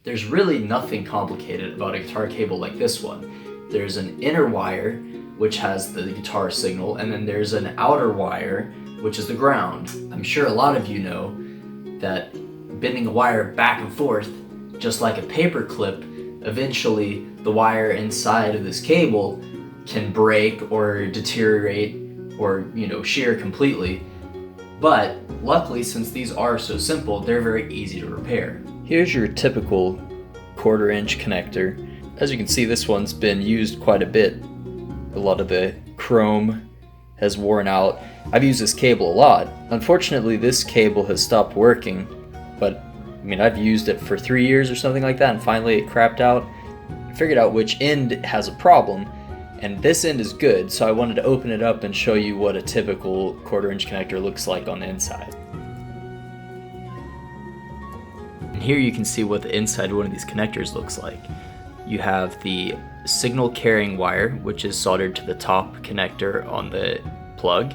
There's really nothing complicated about a guitar cable like this one. There's an inner wire, which has the guitar signal, and then there's an outer wire, which is the ground. I'm sure a lot of you know that bending a wire back and forth, just like a paper clip, eventually the wire inside of this cable can break or deteriorate or, shear completely. But luckily, since these are so simple, they're very easy to repair. Here's your typical 1/4 inch connector. As you can see, this one's been used quite a bit. A lot of the chrome has worn out. I've used this cable a lot. Unfortunately, this cable has stopped working, but I've used it for 3 years or something like that, and finally it crapped out. I figured out which end has a problem, and this end is good, so I wanted to open it up and show you what a typical 1/4 inch connector looks like on the inside. And here you can see what the inside of one of these connectors looks like. You have the signal carrying wire, which is soldered to the top connector on the plug,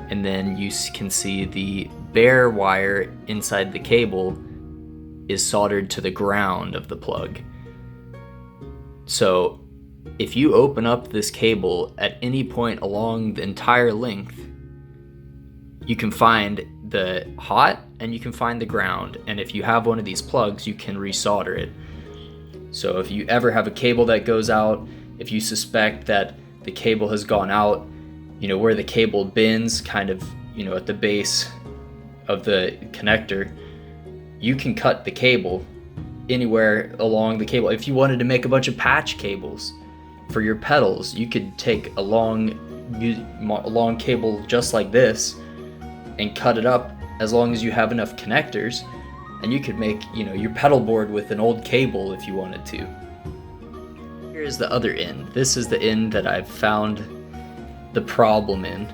and then you can see the bare wire inside the cable is soldered to the ground of the plug. So if you open up this cable at any point along the entire length, you can find the hot and you can find the ground, and if you have one of these plugs, you can resolder it. So if you ever have a cable that goes out, if you suspect that the cable has gone out, where the cable bends kind of, at the base of the connector, you can cut the cable anywhere along the cable. If you wanted to make a bunch of patch cables for your pedals, you could take a long cable just like this and cut it up as long as you have enough connectors, and you could make, your pedal board with an old cable if you wanted to. Here's the other end. This is the end that I've found the problem in.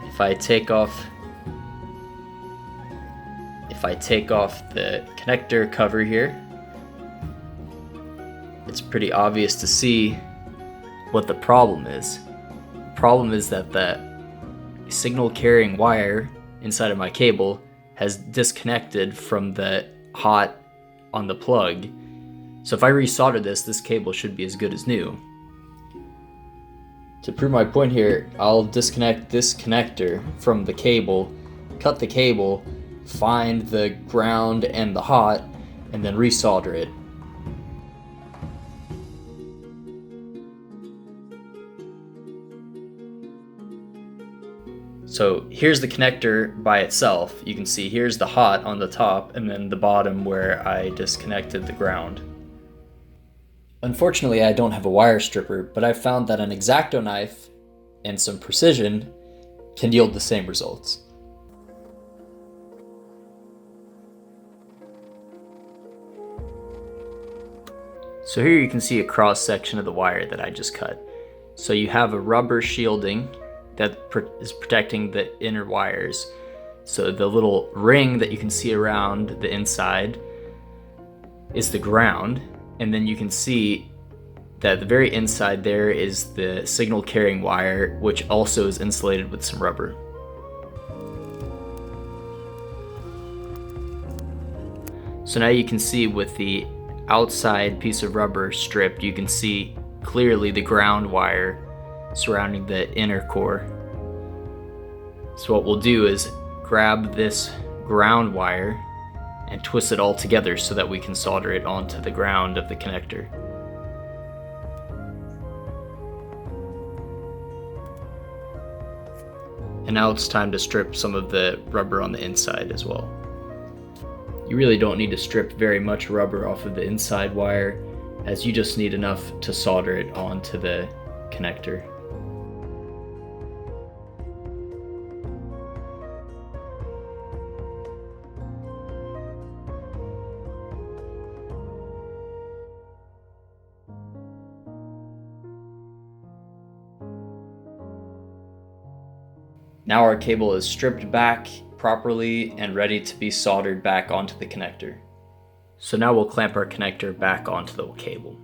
If I take off the connector cover here, it's pretty obvious to see what the problem is. The problem is that the signal carrying wire inside of my cable has disconnected from the hot on the plug. So if I resolder this cable should be as good as new. To prove my point here, I'll disconnect this connector from the cable, cut the cable, find the ground and the hot, and then resolder it. So here's the connector by itself. You can see here's the hot on the top, and then the bottom where I disconnected the ground. Unfortunately, I don't have a wire stripper, but I've found that an X-Acto knife and some precision can yield the same results. So here you can see a cross section of the wire that I just cut. So you have a rubber shielding that is protecting the inner wires. So the little ring that you can see around the inside is the ground, and then you can see that the very inside there is the signal carrying wire, which also is insulated with some rubber. So now you can see with the outside piece of rubber stripped, you can see clearly the ground wire surrounding the inner core. So what we'll do is grab this ground wire and twist it all together so that we can solder it onto the ground of the connector. And now it's time to strip some of the rubber on the inside as well. You really don't need to strip very much rubber off of the inside wire, as you just need enough to solder it onto the connector. Now our cable is stripped back properly and ready to be soldered back onto the connector. So now we'll clamp our connector back onto the cable.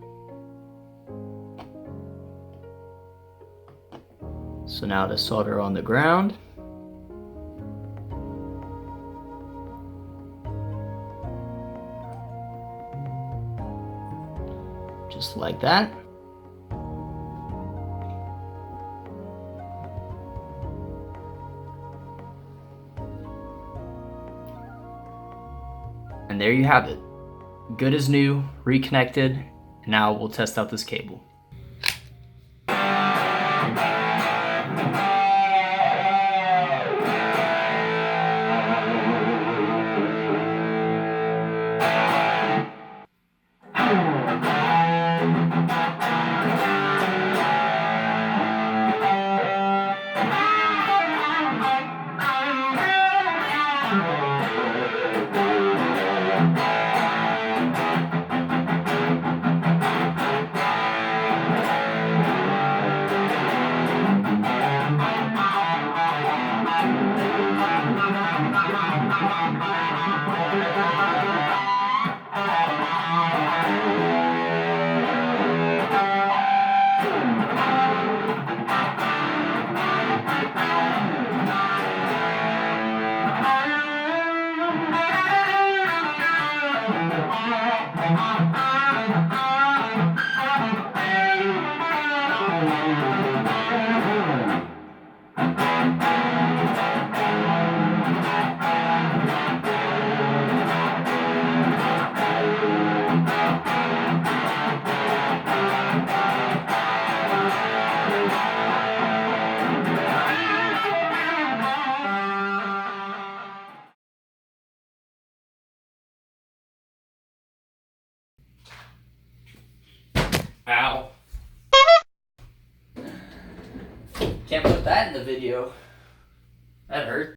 So now to solder on the ground. Just like that. And there you have it. Good as new, reconnected. Now we'll test out this cable. Ow. Can't put that in the video. That hurt.